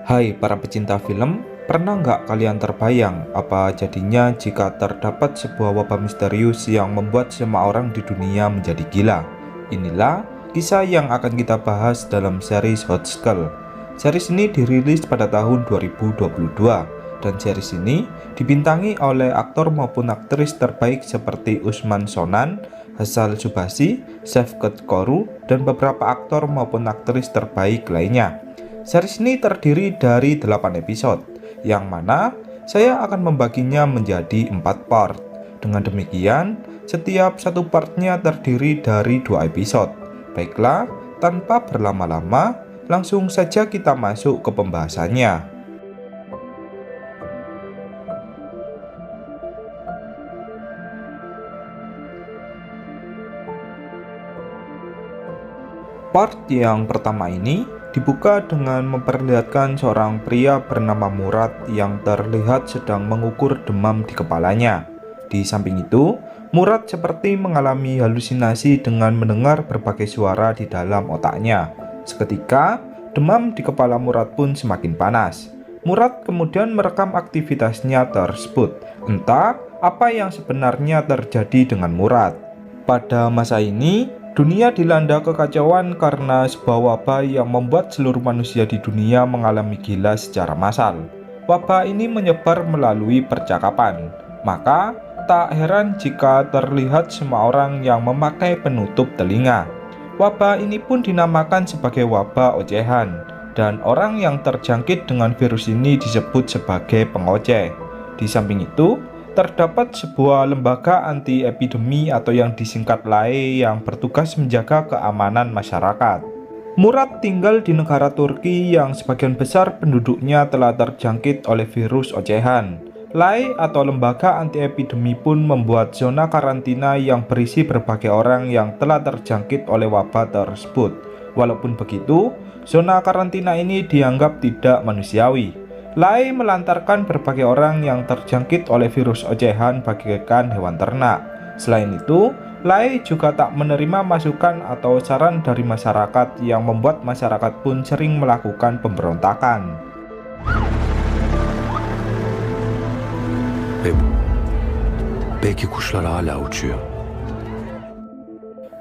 Hai para pecinta film, pernah nggak kalian terbayang apa jadinya jika terdapat sebuah wabah misterius yang membuat semua orang di dunia menjadi gila? Inilah kisah yang akan kita bahas dalam series Hot Skull. Series ini dirilis pada tahun 2022 dan series ini dibintangi oleh aktor maupun aktris terbaik seperti Usman Sonan, Hassal Subasi, Shevket Koru, dan beberapa aktor maupun aktris terbaik lainnya. Series ini terdiri dari 8 episode, yang mana saya akan membaginya menjadi 4 part. Dengan demikian, setiap satu partnya terdiri dari 2 episode. Baiklah, tanpa berlama-lama, langsung saja kita masuk ke pembahasannya. Part yang pertama ini dibuka dengan memperlihatkan seorang pria bernama Murad yang terlihat sedang mengukur demam di kepalanya. Di samping itu, Murad seperti mengalami halusinasi dengan mendengar berbagai suara di dalam otaknya. Seketika, demam di kepala Murad pun semakin panas. Murad kemudian merekam aktivitasnya tersebut. Entah apa yang sebenarnya terjadi dengan Murad. Pada masa ini, dunia dilanda kekacauan karena sebuah wabah yang membuat seluruh manusia di dunia mengalami gila secara massal. Wabah ini menyebar melalui percakapan, maka tak heran jika terlihat semua orang yang memakai penutup telinga. Wabah ini pun dinamakan sebagai wabah ocehan, dan orang yang terjangkit dengan virus ini disebut sebagai pengoceh. Di samping itu, terdapat sebuah lembaga anti-epidemi atau yang disingkat LAE yang bertugas menjaga keamanan masyarakat. Murad tinggal di negara Turki yang sebagian besar penduduknya telah terjangkit oleh virus ocehan. LAE atau lembaga anti-epidemi pun membuat zona karantina yang berisi berbagai orang yang telah terjangkit oleh wabah tersebut. Walaupun begitu, zona karantina ini dianggap tidak manusiawi. LAE melantarkan berbagai orang yang terjangkit oleh virus ocehan bagaikan hewan ternak. Selain itu, LAE juga tak menerima masukan atau saran dari masyarakat yang membuat masyarakat pun sering melakukan pemberontakan.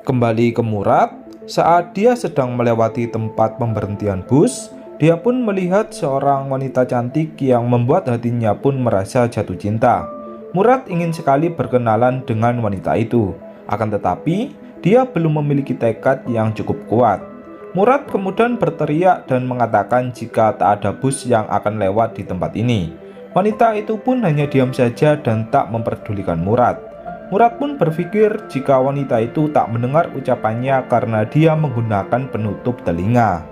Kembali ke Murad, saat dia sedang melewati tempat pemberhentian bus, dia pun melihat seorang wanita cantik yang membuat hatinya pun merasa jatuh cinta. Murad ingin sekali berkenalan dengan wanita itu, akan tetapi dia belum memiliki tekad yang cukup kuat. Murad kemudian berteriak dan mengatakan jika tak ada bus yang akan lewat di tempat ini. Wanita itu pun hanya diam saja dan tak memperdulikan Murad. Murad pun berpikir jika wanita itu tak mendengar ucapannya karena dia menggunakan penutup telinga.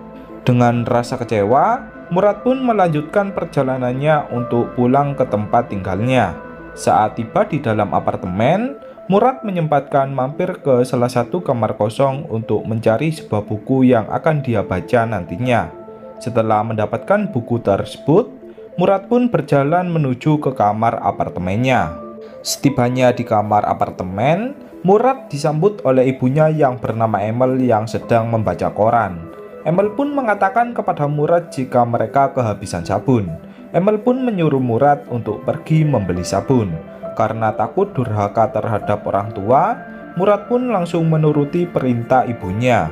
Dengan rasa kecewa, Murad pun melanjutkan perjalanannya untuk pulang ke tempat tinggalnya. Saat tiba di dalam apartemen, Murad menyempatkan mampir ke salah satu kamar kosong untuk mencari sebuah buku yang akan dia baca nantinya. Setelah mendapatkan buku tersebut, Murad pun berjalan menuju ke kamar apartemennya. Setibanya di kamar apartemen, Murad disambut oleh ibunya yang bernama Emel yang sedang membaca koran. Emel pun mengatakan kepada Murad jika mereka kehabisan sabun. Emel pun menyuruh Murad untuk pergi membeli sabun. Karena takut durhaka terhadap orang tua, Murad pun langsung menuruti perintah ibunya.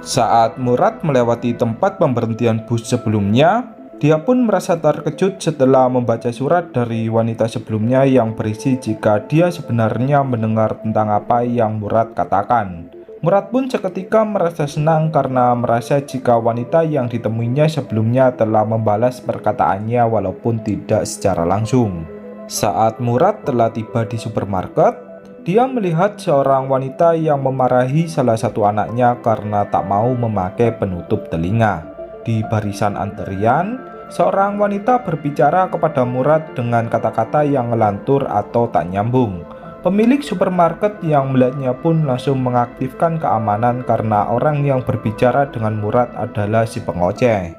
Saat Murad melewati tempat pemberhentian bus sebelumnya, dia pun merasa terkejut setelah membaca surat dari wanita sebelumnya yang berisi jika dia sebenarnya mendengar tentang apa yang Murad katakan. Murad pun seketika merasa senang karena merasa jika wanita yang ditemuinya sebelumnya telah membalas perkataannya walaupun tidak secara langsung. Saat Murad telah tiba di supermarket, dia melihat seorang wanita yang memarahi salah satu anaknya karena tak mau memakai penutup telinga. Di barisan antrian, seorang wanita berbicara kepada Murad dengan kata-kata yang ngelantur atau tak nyambung. Pemilik supermarket yang melihatnya pun langsung mengaktifkan keamanan karena orang yang berbicara dengan Murad adalah si pengoceh.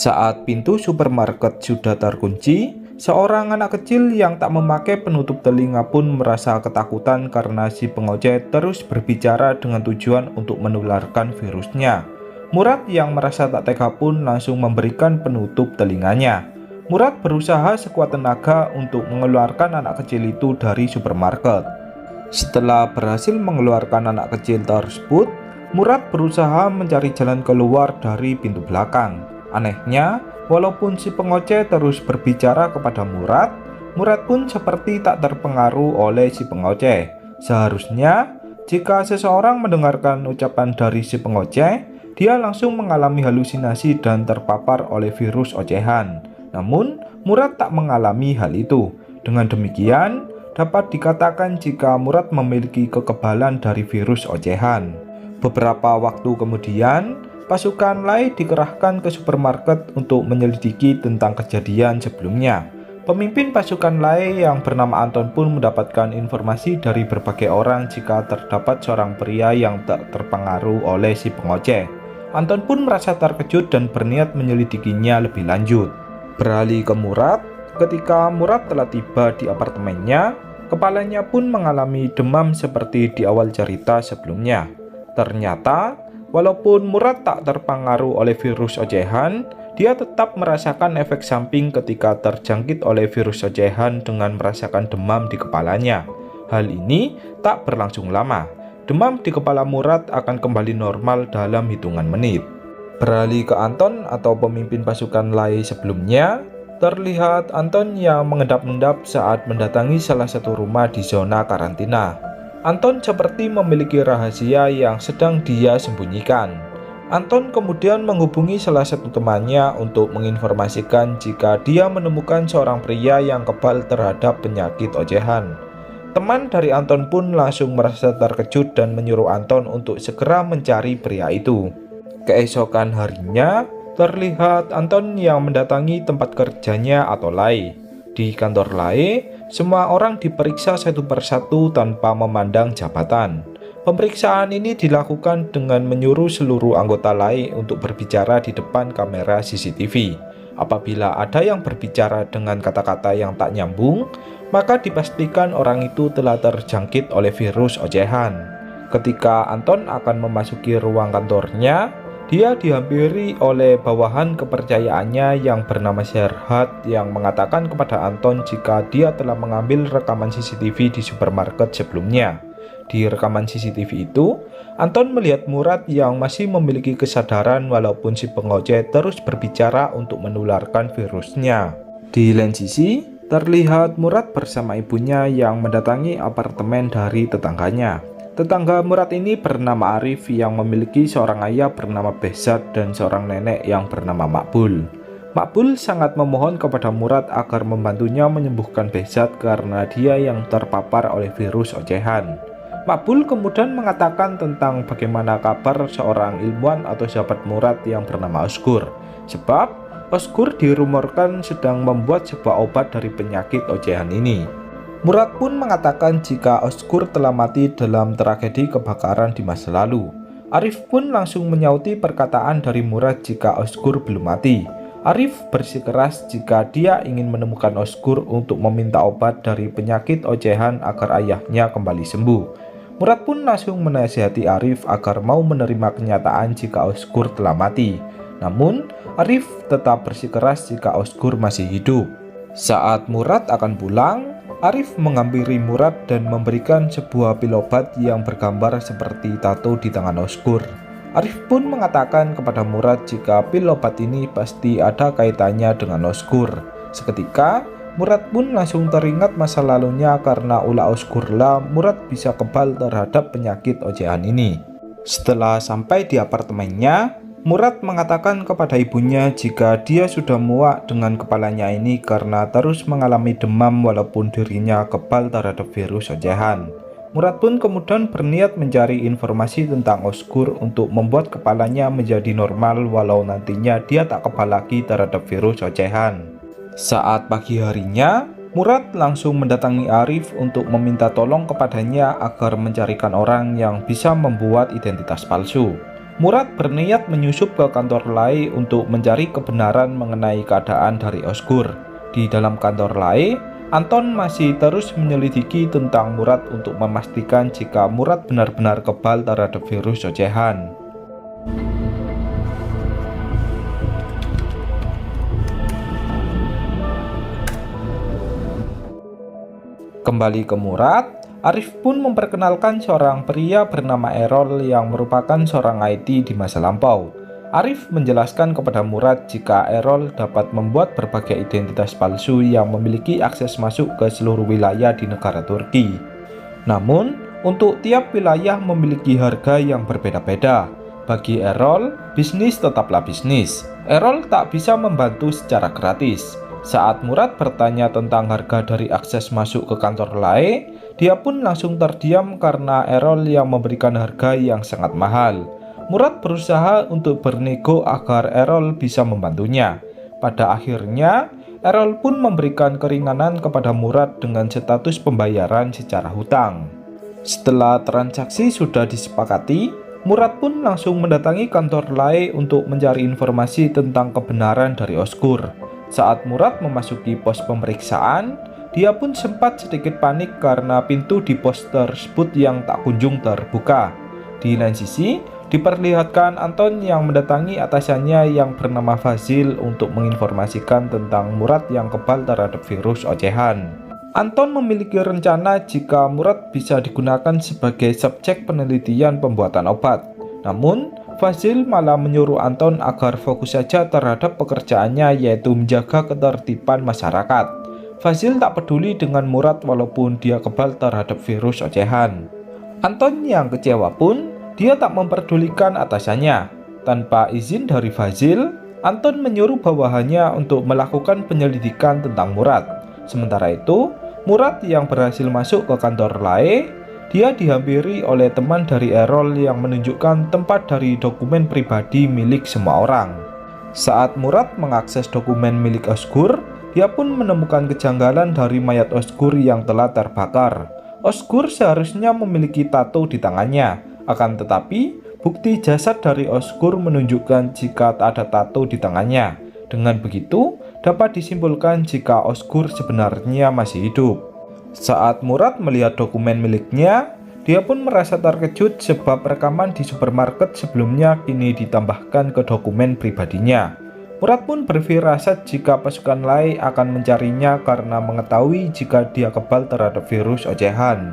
Saat pintu supermarket sudah terkunci, seorang anak kecil yang tak memakai penutup telinga pun merasa ketakutan karena si pengoceh terus berbicara dengan tujuan untuk menularkan virusnya. Murad yang merasa tak tega pun langsung memberikan penutup telinganya. Murad berusaha sekuat tenaga untuk mengeluarkan anak kecil itu dari supermarket. Setelah berhasil mengeluarkan anak kecil tersebut, Murad berusaha mencari jalan keluar dari pintu belakang. Anehnya, walaupun si pengoceh terus berbicara kepada Murad, Murad pun seperti tak terpengaruh oleh si pengoceh. Seharusnya, jika seseorang mendengarkan ucapan dari si pengoceh, dia langsung mengalami halusinasi dan terpapar oleh virus ocehan. Namun, Murad tak mengalami hal itu. Dengan demikian, dapat dikatakan jika Murad memiliki kekebalan dari virus ocehan. Beberapa waktu kemudian, pasukan Lai dikerahkan ke supermarket untuk menyelidiki tentang kejadian sebelumnya. Pemimpin pasukan Lai yang bernama Anton pun mendapatkan informasi dari berbagai orang jika terdapat seorang pria yang tak terpengaruh oleh si pengoceh. Anton pun merasa terkejut dan berniat menyelidikinya lebih lanjut. Beralih ke Murad, ketika Murad telah tiba di apartemennya, kepalanya pun mengalami demam seperti di awal cerita sebelumnya. Ternyata, walaupun Murad tak terpengaruh oleh virus ocehan, dia tetap merasakan efek samping ketika terjangkit oleh virus ocehan dengan merasakan demam di kepalanya. Hal ini tak berlangsung lama. Demam di kepala Murad akan kembali normal dalam hitungan menit. Beralih ke Anton atau pemimpin pasukan Lai sebelumnya, terlihat Anton yang mengendap-endap saat mendatangi salah satu rumah di zona karantina. Anton seperti memiliki rahasia yang sedang dia sembunyikan. Anton kemudian menghubungi salah satu temannya untuk menginformasikan jika dia menemukan seorang pria yang kebal terhadap penyakit ocehan. Teman dari Anton pun langsung merasa terkejut dan menyuruh Anton untuk segera mencari pria itu. Keesokan harinya, terlihat Anton yang mendatangi tempat kerjanya atau Lai. Di kantor Lai, semua orang diperiksa satu persatu tanpa memandang jabatan. Pemeriksaan ini dilakukan dengan menyuruh seluruh anggota Lai untuk berbicara di depan kamera CCTV. Apabila ada yang berbicara dengan kata-kata yang tak nyambung, maka dipastikan orang itu telah terjangkit oleh virus ocehan. Ketika Anton akan memasuki ruang kantornya, dia dihampiri oleh bawahan kepercayaannya yang bernama Serhat yang mengatakan kepada Anton jika dia telah mengambil rekaman CCTV di supermarket sebelumnya. Di rekaman CCTV itu, Anton melihat Murad yang masih memiliki kesadaran walaupun si pengoceh terus berbicara untuk menularkan virusnya. Di lain sisi, terlihat Murad bersama ibunya yang mendatangi apartemen dari tetangganya. Tetangga Murad ini bernama Arif yang memiliki seorang ayah bernama Behzad dan seorang nenek yang bernama Makbul. Makbul sangat memohon kepada Murad agar membantunya menyembuhkan Behzad karena dia yang terpapar oleh virus ocehan. Makbul kemudian mengatakan tentang bagaimana kabar seorang ilmuwan atau sahabat Murad yang bernama Oskur. Sebab Oskur dirumorkan sedang membuat sebuah obat dari penyakit ocehan ini. Murad pun mengatakan jika Oskur telah mati dalam tragedi kebakaran di masa lalu. Arif pun langsung menyauti perkataan dari Murad jika Oskur belum mati. Arif bersikeras jika dia ingin menemukan Oskur untuk meminta obat dari penyakit ocehan agar ayahnya kembali sembuh. Murad pun langsung menasihati Arif agar mau menerima kenyataan jika Oskur telah mati. Namun, Arif tetap bersikeras jika Oskur masih hidup. Saat Murad akan pulang, Arif menghampiri Murad dan memberikan sebuah pil obat yang bergambar seperti tato di tangan Oskur. Arif pun mengatakan kepada Murad jika pil obat ini pasti ada kaitannya dengan Oskur. Seketika, Murad pun langsung teringat masa lalunya karena ulah Oskurlah Murad bisa kebal terhadap penyakit ocehan ini. Setelah sampai di apartemennya, Murad mengatakan kepada ibunya jika dia sudah muak dengan kepalanya ini karena terus mengalami demam walaupun dirinya kebal terhadap virus ocehan. Murad pun kemudian berniat mencari informasi tentang Oskur untuk membuat kepalanya menjadi normal walau nantinya dia tak kebal lagi terhadap virus ocehan. Saat pagi harinya, Murad langsung mendatangi Arif untuk meminta tolong kepadanya agar mencarikan orang yang bisa membuat identitas palsu. Murad berniat menyusup ke kantor Lai untuk mencari kebenaran mengenai keadaan dari Osgur. Di dalam kantor Lai, Anton masih terus menyelidiki tentang Murad untuk memastikan jika Murad benar-benar kebal terhadap virus ocehan. Kembali ke Murad, Arif pun memperkenalkan seorang pria bernama Errol yang merupakan seorang IT di masa lampau. Arif menjelaskan kepada Murad jika Errol dapat membuat berbagai identitas palsu yang memiliki akses masuk ke seluruh wilayah di negara Turki. Namun, untuk tiap wilayah memiliki harga yang berbeda-beda. Bagi Errol, bisnis tetaplah bisnis. Errol tak bisa membantu secara gratis. Saat Murad bertanya tentang harga dari akses masuk ke kantor Lai, dia pun langsung terdiam karena Errol yang memberikan harga yang sangat mahal. Murad berusaha untuk bernego agar Errol bisa membantunya. Pada akhirnya, Errol pun memberikan keringanan kepada Murad dengan status pembayaran secara hutang. Setelah transaksi sudah disepakati, Murad pun langsung mendatangi kantor Lai untuk mencari informasi tentang kebenaran dari Osgur. Saat Murad memasuki pos pemeriksaan, dia pun sempat sedikit panik karena pintu di pos tersebut yang tak kunjung terbuka. Di lain sisi, diperlihatkan Anton yang mendatangi atasannya yang bernama Fazil untuk menginformasikan tentang Murad yang kebal terhadap virus ocehan. Anton memiliki rencana jika Murad bisa digunakan sebagai subjek penelitian pembuatan obat. Namun, Fazil malah menyuruh Anton agar fokus saja terhadap pekerjaannya, yaitu menjaga ketertiban masyarakat. Fazil tak peduli dengan Murad walaupun dia kebal terhadap virus ocehan. Anton yang kecewa pun, dia tak memperdulikan atasannya. Tanpa izin dari Fazil, Anton menyuruh bawahannya untuk melakukan penyelidikan tentang Murad. Sementara itu, Murad yang berhasil masuk ke kantor Lai, dia dihampiri oleh teman dari Errol yang menunjukkan tempat dari dokumen pribadi milik semua orang. Saat Murad mengakses dokumen milik Osgur, dia pun menemukan kejanggalan dari mayat Osgur yang telah terbakar. Osgur seharusnya memiliki tato di tangannya, akan tetapi bukti jasad dari Osgur menunjukkan jika tak ada tato di tangannya. Dengan begitu, dapat disimpulkan jika Osgur sebenarnya masih hidup. Saat Murad melihat dokumen miliknya, dia pun merasa terkejut sebab rekaman di supermarket sebelumnya kini ditambahkan ke dokumen pribadinya. Murad pun berfirasat jika pasukan Lai akan mencarinya karena mengetahui jika dia kebal terhadap virus ocehan.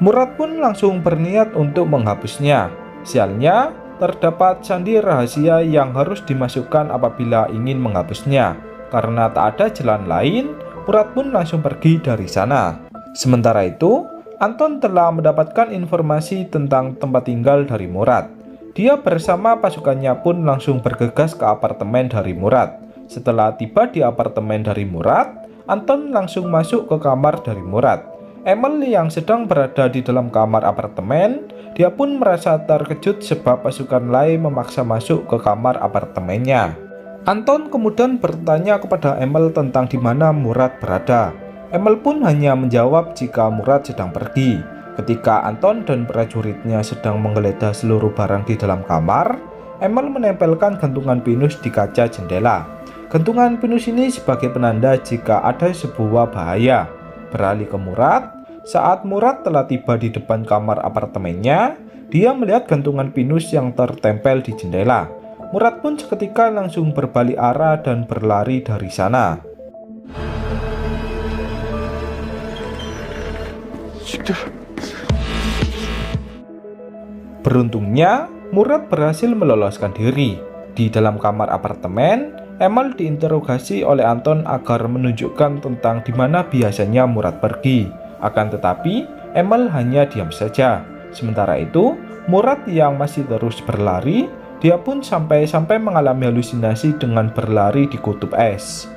Murad pun langsung berniat untuk menghapusnya. Sialnya, terdapat sandi rahasia yang harus dimasukkan apabila ingin menghapusnya. Karena tak ada jalan lain, Murad pun langsung pergi dari sana. Sementara itu, Anton telah mendapatkan informasi tentang tempat tinggal dari Murad. Dia bersama pasukannya pun langsung bergegas ke apartemen dari Murad. Setelah tiba di apartemen dari Murad, Anton langsung masuk ke kamar dari Murad. Emil yang sedang berada di dalam kamar apartemen, dia pun merasa terkejut sebab pasukan Lai memaksa masuk ke kamar apartemennya. Anton kemudian bertanya kepada Emil tentang di mana Murad berada. Emil pun hanya menjawab jika Murad sedang pergi. Ketika Anton dan prajuritnya sedang menggeledah seluruh barang di dalam kamar, Emil menempelkan gantungan pinus di kaca jendela. Gantungan pinus ini sebagai penanda jika ada sebuah bahaya. Beralih ke Murad, saat Murad telah tiba di depan kamar apartemennya, dia melihat gantungan pinus yang tertempel di jendela. Murad pun seketika langsung berbalik arah dan berlari dari sana. Beruntungnya, Murad berhasil meloloskan diri. Di dalam kamar apartemen, Emil diinterogasi oleh Anton agar menunjukkan tentang di mana biasanya Murad pergi. Akan tetapi, Emil hanya diam saja. Sementara itu, Murad yang masih terus berlari, dia pun sampai mengalami halusinasi dengan berlari di kutub es.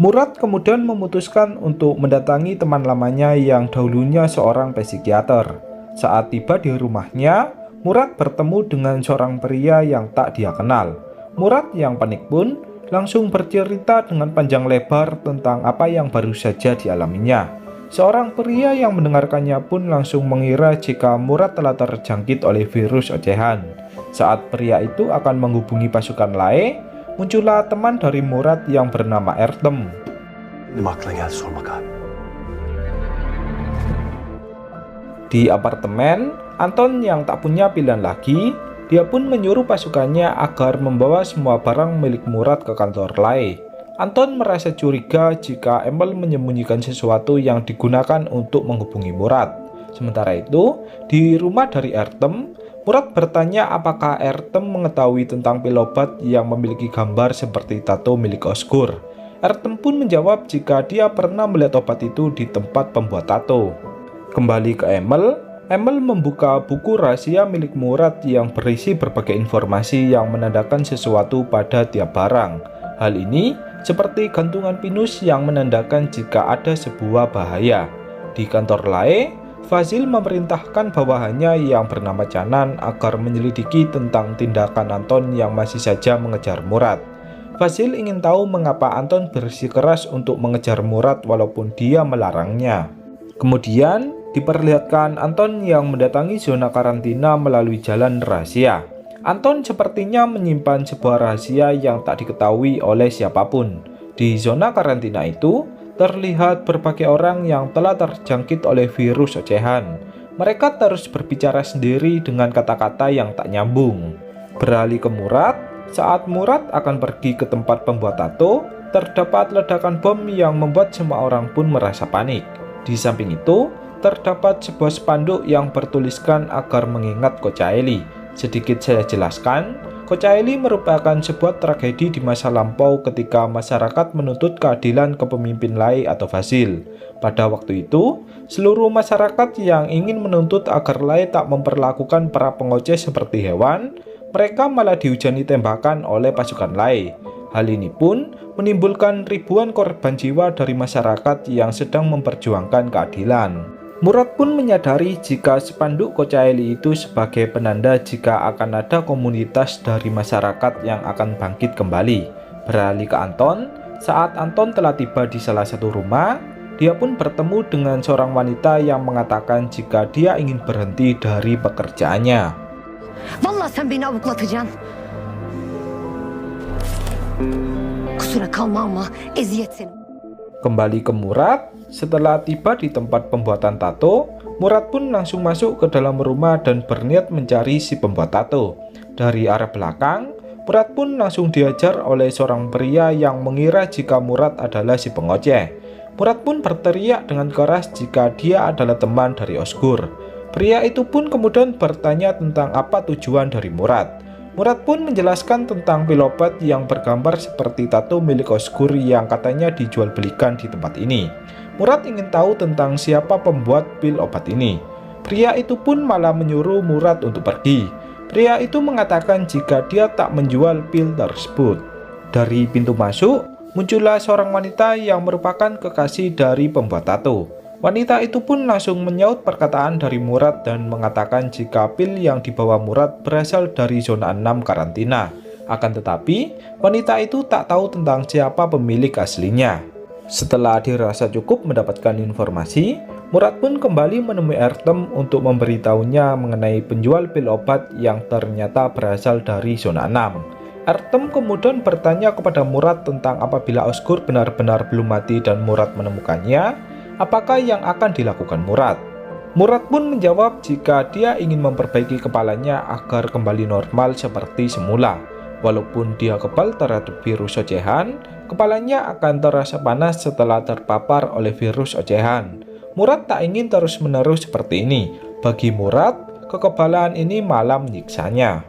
Murad kemudian memutuskan untuk mendatangi teman lamanya yang dahulunya seorang psikiater. Saat tiba di rumahnya, Murad bertemu dengan seorang pria yang tak dia kenal. Murad yang panik pun langsung bercerita dengan panjang lebar tentang apa yang baru saja dialaminya. Seorang pria yang mendengarkannya pun langsung mengira jika Murad telah terjangkit oleh virus ocehan. Saat pria itu akan menghubungi pasukan Lae, muncullah teman dari Murad yang bernama Ertem. Di apartemen, Anton yang tak punya pilihan lagi, dia pun menyuruh pasukannya agar membawa semua barang milik Murad ke kantor Lae. Anton merasa curiga jika Emil menyembunyikan sesuatu yang digunakan untuk menghubungi Murad. Sementara itu, di rumah dari Ertem, Murad bertanya apakah Ertem mengetahui tentang pil obat yang memiliki gambar seperti tato milik Osgur. Ertem pun menjawab jika dia pernah melihat obat itu di tempat pembuat tato. Kembali ke Emil membuka buku rahasia milik Murad yang berisi berbagai informasi yang menandakan sesuatu pada tiap barang. Hal ini seperti gantungan pinus yang menandakan jika ada sebuah bahaya. Di kantor Lae, Fazil memerintahkan bawahannya yang bernama Canan agar menyelidiki tentang tindakan Anton yang masih saja mengejar Murad. Fazil ingin tahu mengapa Anton bersikeras untuk mengejar Murad walaupun dia melarangnya. Kemudian diperlihatkan Anton yang mendatangi zona karantina melalui jalan rahasia. Anton sepertinya menyimpan sebuah rahasia yang tak diketahui oleh siapapun. Di zona karantina itu, terlihat berbagai orang yang telah terjangkit oleh virus ocehan. Mereka terus berbicara sendiri dengan kata-kata yang tak nyambung. Beralih ke Murad, saat Murad akan pergi ke tempat pembuat tato, terdapat ledakan bom yang membuat semua orang pun merasa panik. Di samping itu, terdapat sebuah spanduk yang bertuliskan agar mengingat Kocaeli. Sedikit saya jelaskan, Kocaeli merupakan sebuah tragedi di masa lampau ketika masyarakat menuntut keadilan ke pemimpin Lae atau Fazil. Pada waktu itu, seluruh masyarakat yang ingin menuntut agar Lae tak memperlakukan para pengoceh seperti hewan, mereka malah dihujani tembakan oleh pasukan Lae. Hal ini pun menimbulkan ribuan korban jiwa dari masyarakat yang sedang memperjuangkan keadilan. Murad pun menyadari jika spanduk Kocaeli itu sebagai penanda jika akan ada komunitas dari masyarakat yang akan bangkit kembali. Beralih ke Anton, saat Anton telah tiba di salah satu rumah, dia pun bertemu dengan seorang wanita yang mengatakan jika dia ingin berhenti dari pekerjaannya. Vallahi sen beni avuklatacaksın. Kusura kalma ama eziyet senin. Kembali ke Murad, setelah tiba di tempat pembuatan tato, Murad pun langsung masuk ke dalam rumah dan berniat mencari si pembuat tato. Dari arah belakang, Murad pun langsung diajar oleh seorang pria yang mengira jika Murad adalah si pengoceh. Murad pun berteriak dengan keras jika dia adalah teman dari Osgur. Pria itu pun kemudian bertanya tentang apa tujuan dari Murad. Murad pun menjelaskan tentang pil obat yang bergambar seperti tato milik Osgur yang katanya dijual belikan di tempat ini. Murad ingin tahu tentang siapa pembuat pil obat ini. Pria itu pun malah menyuruh Murad untuk pergi. Pria itu mengatakan jika dia tak menjual pil tersebut. Dari pintu masuk, muncullah seorang wanita yang merupakan kekasih dari pembuat tato. Wanita itu pun langsung menyaut perkataan dari Murad dan mengatakan jika pil yang dibawa Murad berasal dari zona 6 karantina. Akan tetapi, wanita itu tak tahu tentang siapa pemilik aslinya. Setelah dirasa cukup mendapatkan informasi, Murad pun kembali menemui Ertem untuk memberitahunya mengenai penjual pil obat yang ternyata berasal dari zona 6. Ertem kemudian bertanya kepada Murad tentang apabila Osgur benar-benar belum mati dan Murad menemukannya, apakah yang akan dilakukan Murad? Murad pun menjawab jika dia ingin memperbaiki kepalanya agar kembali normal seperti semula. Walaupun dia kebal terhadap virus ocehan, kepalanya akan terasa panas setelah terpapar oleh virus ocehan. Murad tak ingin terus-menerus seperti ini. Bagi Murad, kekebalan ini malah menyiksanya.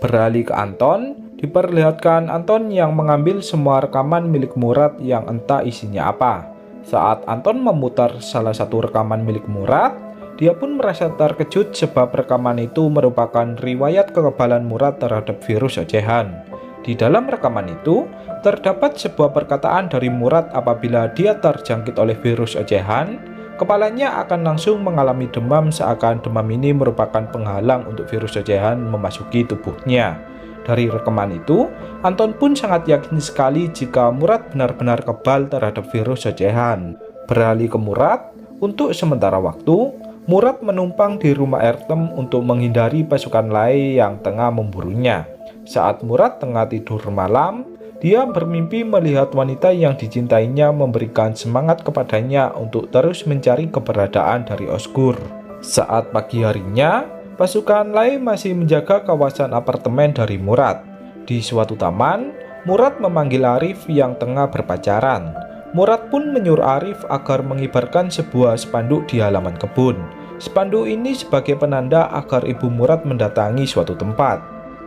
Beralih ke Anton, diperlihatkan Anton yang mengambil semua rekaman milik Murad yang entah isinya apa. Saat Anton memutar salah satu rekaman milik Murad, dia pun merasa terkejut sebab rekaman itu merupakan riwayat kekebalan Murad terhadap virus ocehan. Di dalam rekaman itu, terdapat sebuah perkataan dari Murad apabila dia terjangkit oleh virus ocehan, kepalanya akan langsung mengalami demam seakan demam ini merupakan penghalang untuk virus ocehan memasuki tubuhnya. Dari rekaman itu, Anton pun sangat yakin sekali jika Murad benar-benar kebal terhadap virus ocehan. Beralih ke Murad, Untuk sementara waktu, Murad menumpang di rumah Ertem untuk menghindari pasukan Lai yang tengah memburunya. Saat Murad tengah tidur malam, dia bermimpi melihat wanita yang dicintainya memberikan semangat kepadanya untuk terus mencari keberadaan dari Osgur. Saat pagi harinya, pasukan Lai masih menjaga kawasan apartemen dari Murad. Di suatu taman, Murad memanggil Arif yang tengah berpacaran. Murad pun menyuruh Arif agar mengibarkan sebuah spanduk di halaman kebun. Spanduk ini sebagai penanda agar ibu Murad mendatangi suatu tempat.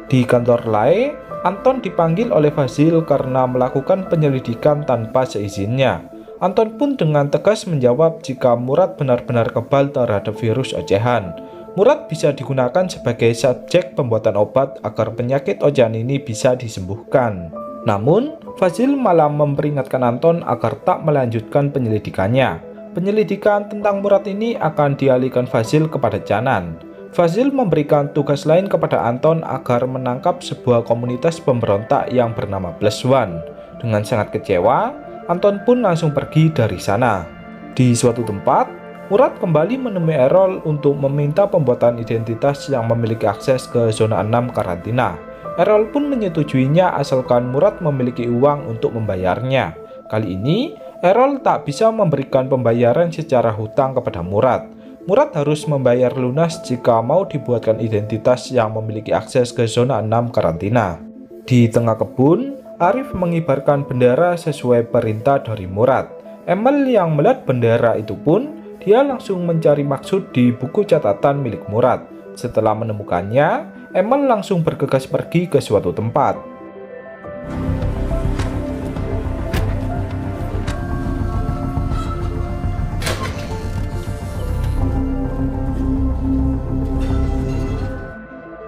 Di kantor Lai, Anton dipanggil oleh Fazil karena melakukan penyelidikan tanpa seizinnya. Anton pun dengan tegas menjawab jika Murad benar-benar kebal terhadap virus ocehan. Murad bisa digunakan sebagai subjek pembuatan obat agar penyakit ocehan ini bisa disembuhkan. Namun, Fazil malah memperingatkan Anton agar tak melanjutkan penyelidikannya. Penyelidikan tentang Murad ini akan dialihkan Fazil kepada Canan. Fazil memberikan tugas lain kepada Anton agar menangkap sebuah komunitas pemberontak yang bernama Plus One. Dengan sangat kecewa, Anton pun langsung pergi dari sana. Di suatu tempat, Murad kembali menemui Errol untuk meminta pembuatan identitas yang memiliki akses ke zona 6 karantina. Errol pun menyetujuinya asalkan Murad memiliki uang untuk membayarnya. Kali ini, Errol tak bisa memberikan pembayaran secara hutang kepada Murad. Murad harus membayar lunas jika mau dibuatkan identitas yang memiliki akses ke zona 6 karantina. Di tengah kebun, Arif mengibarkan bendera sesuai perintah dari Murad. Emil yang melihat bendera itu pun, dia langsung mencari maksud di buku catatan milik Murad. Setelah menemukannya, Emil langsung bergegas pergi ke suatu tempat.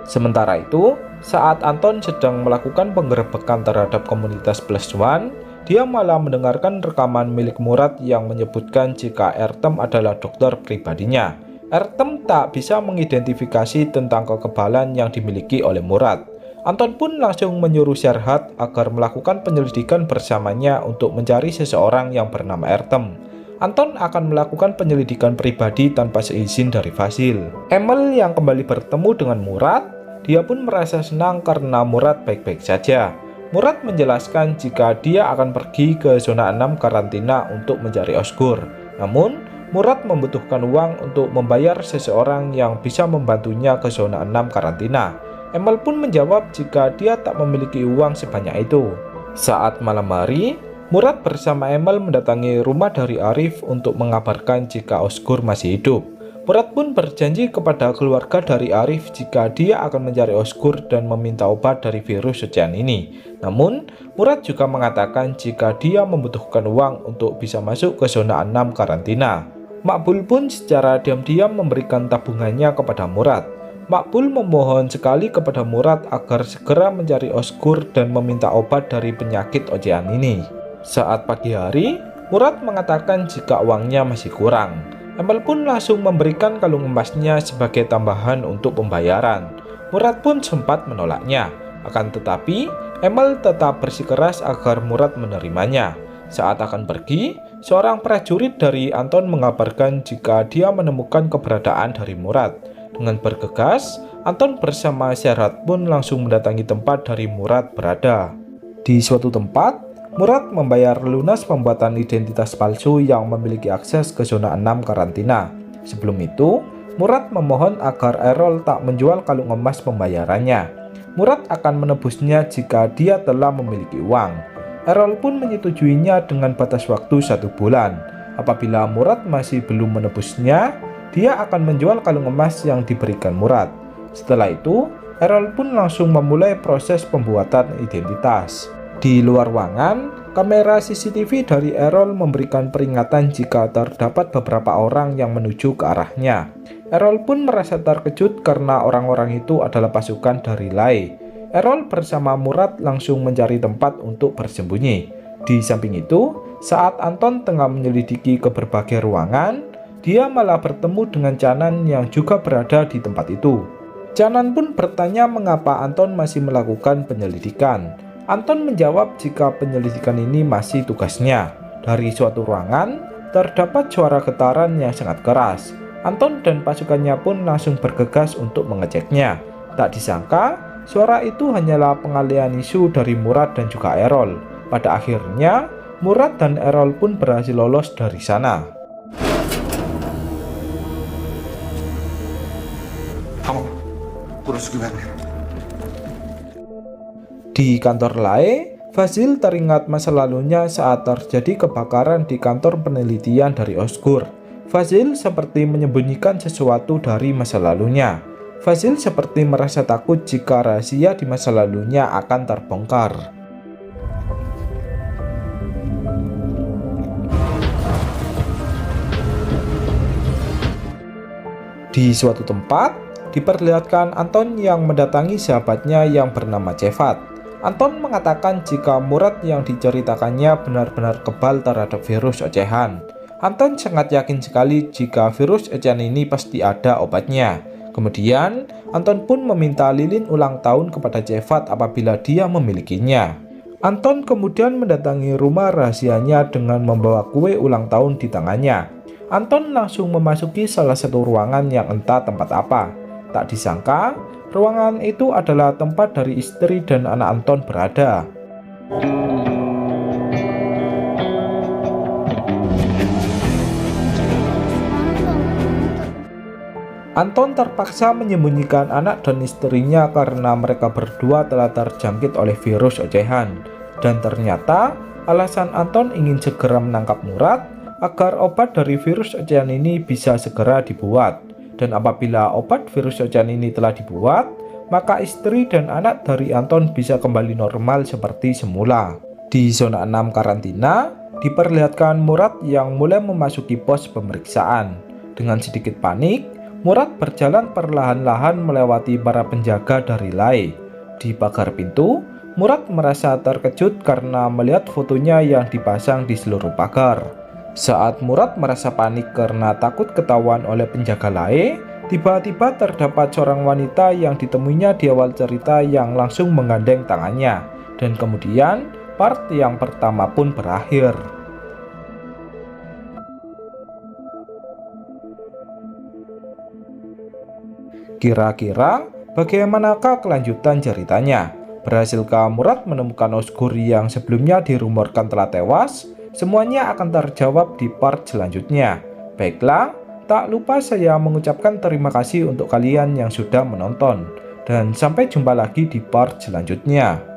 Sementara itu, saat Anton sedang melakukan penggerebekan terhadap komunitas Plus One, dia malah mendengarkan rekaman milik Murad yang menyebutkan jika Ertem adalah dokter pribadinya. Ertem tak bisa mengidentifikasi tentang kekebalan yang dimiliki oleh Murad. Anton pun langsung menyuruh Serhat agar melakukan penyelidikan bersamanya untuk mencari seseorang yang bernama Ertem. Anton akan melakukan penyelidikan pribadi tanpa seizin dari Fazil. Emil yang kembali bertemu dengan Murad, dia pun merasa senang karena Murad baik-baik saja. Murad menjelaskan jika dia akan pergi ke zona 6 karantina untuk mencari Osgur. Namun, Murad membutuhkan uang untuk membayar seseorang yang bisa membantunya ke zona 6 karantina. Emil pun menjawab jika dia tak memiliki uang sebanyak itu. Saat malam hari, Murad bersama Emil mendatangi rumah dari Arif untuk mengabarkan jika Osgur masih hidup. Murad pun berjanji kepada keluarga dari Arif jika dia akan mencari Osgur dan meminta obat dari virus ocehan ini. Namun, Murad juga mengatakan jika dia membutuhkan uang untuk bisa masuk ke zona 6 karantina. Makbul pun secara diam-diam memberikan tabungannya kepada Murad. Makbul memohon sekali kepada Murad agar segera mencari Osgur dan meminta obat dari penyakit ocehan ini. Saat pagi hari, Murad mengatakan jika uangnya masih kurang. Emil pun langsung memberikan kalung emasnya sebagai tambahan untuk pembayaran. Murad pun sempat menolaknya, akan tetapi Emil tetap bersikeras agar Murad menerimanya. Saat akan pergi, seorang prajurit dari Anton mengabarkan jika dia menemukan keberadaan dari Murad. Dengan bergegas, Anton bersama Serhat pun langsung mendatangi tempat dari Murad berada. Di suatu tempat, Murad membayar lunas pembuatan identitas palsu yang memiliki akses ke zona 6 karantina. Sebelum itu, Murad memohon agar Errol tak menjual kalung emas pembayarannya. Murad akan menebusnya jika dia telah memiliki uang. Errol pun menyetujuinya dengan batas waktu 1 bulan. Apabila Murad masih belum menebusnya, dia akan menjual kalung emas yang diberikan Murad. Setelah itu, Errol pun langsung memulai proses pembuatan identitas. Di luar ruangan, kamera CCTV dari Errol memberikan peringatan jika terdapat beberapa orang yang menuju ke arahnya. Errol pun merasa terkejut karena orang-orang itu adalah pasukan dari Lai. Errol bersama Murad langsung mencari tempat untuk bersembunyi. Di samping itu, saat Anton tengah menyelidiki ke berbagai ruangan, dia malah bertemu dengan Canan yang juga berada di tempat itu. Canan pun bertanya mengapa Anton masih melakukan penyelidikan. Anton menjawab jika penyelidikan ini masih tugasnya. Dari suatu ruangan, terdapat suara getaran yang sangat keras. Anton dan pasukannya pun langsung bergegas untuk mengeceknya. Tak disangka, suara itu hanyalah pengalian isu dari Murad dan juga Errol. Pada akhirnya, Murad dan Errol pun berhasil lolos dari sana. Kamu urus gimana? Di kantor Lae, Fazil teringat masa lalunya saat terjadi kebakaran di kantor penelitian dari Osgur. Fazil seperti menyembunyikan sesuatu dari masa lalunya. Fazil seperti merasa takut jika rahasia di masa lalunya akan terbongkar. Di suatu tempat, diperlihatkan Anton yang mendatangi sahabatnya yang bernama Cevat. Anton mengatakan jika Murad yang diceritakannya benar-benar kebal terhadap virus ocehan. Anton sangat yakin sekali jika virus ocehan ini pasti ada obatnya. Kemudian, Anton pun meminta lilin ulang tahun kepada Cevat apabila dia memilikinya. Anton kemudian mendatangi rumah rahasianya dengan membawa kue ulang tahun di tangannya. Anton langsung memasuki salah satu ruangan yang entah tempat apa. Tak disangka, ruangan itu adalah tempat dari istri dan anak Anton berada. Anton terpaksa menyembunyikan anak dan istrinya karena mereka berdua telah terjangkit oleh virus ocehan. Dan ternyata alasan Anton ingin segera menangkap Murad agar obat dari virus ocehan ini bisa segera dibuat. Dan apabila obat virus ocehan ini telah dibuat, maka istri dan anak dari Anton bisa kembali normal seperti semula. Di zona 6 karantina, diperlihatkan Murad yang mulai memasuki pos pemeriksaan. Dengan sedikit panik, Murad berjalan perlahan-lahan melewati para penjaga dari Lae. Di pagar pintu, Murad merasa terkejut karena melihat fotonya yang dipasang di seluruh pagar. Saat Murad merasa panik karena takut ketahuan oleh penjaga Lae, tiba-tiba terdapat seorang wanita yang ditemuinya di awal cerita yang langsung menggandeng tangannya. Dan kemudian, part yang pertama pun berakhir. Kira-kira bagaimanakah kelanjutan ceritanya? Berhasilkah Murad menemukan Osgur yang sebelumnya dirumorkan telah tewas? Semuanya akan terjawab di part selanjutnya. Baiklah, tak lupa saya mengucapkan terima kasih untuk kalian yang sudah menonton. Dan sampai jumpa lagi di part selanjutnya.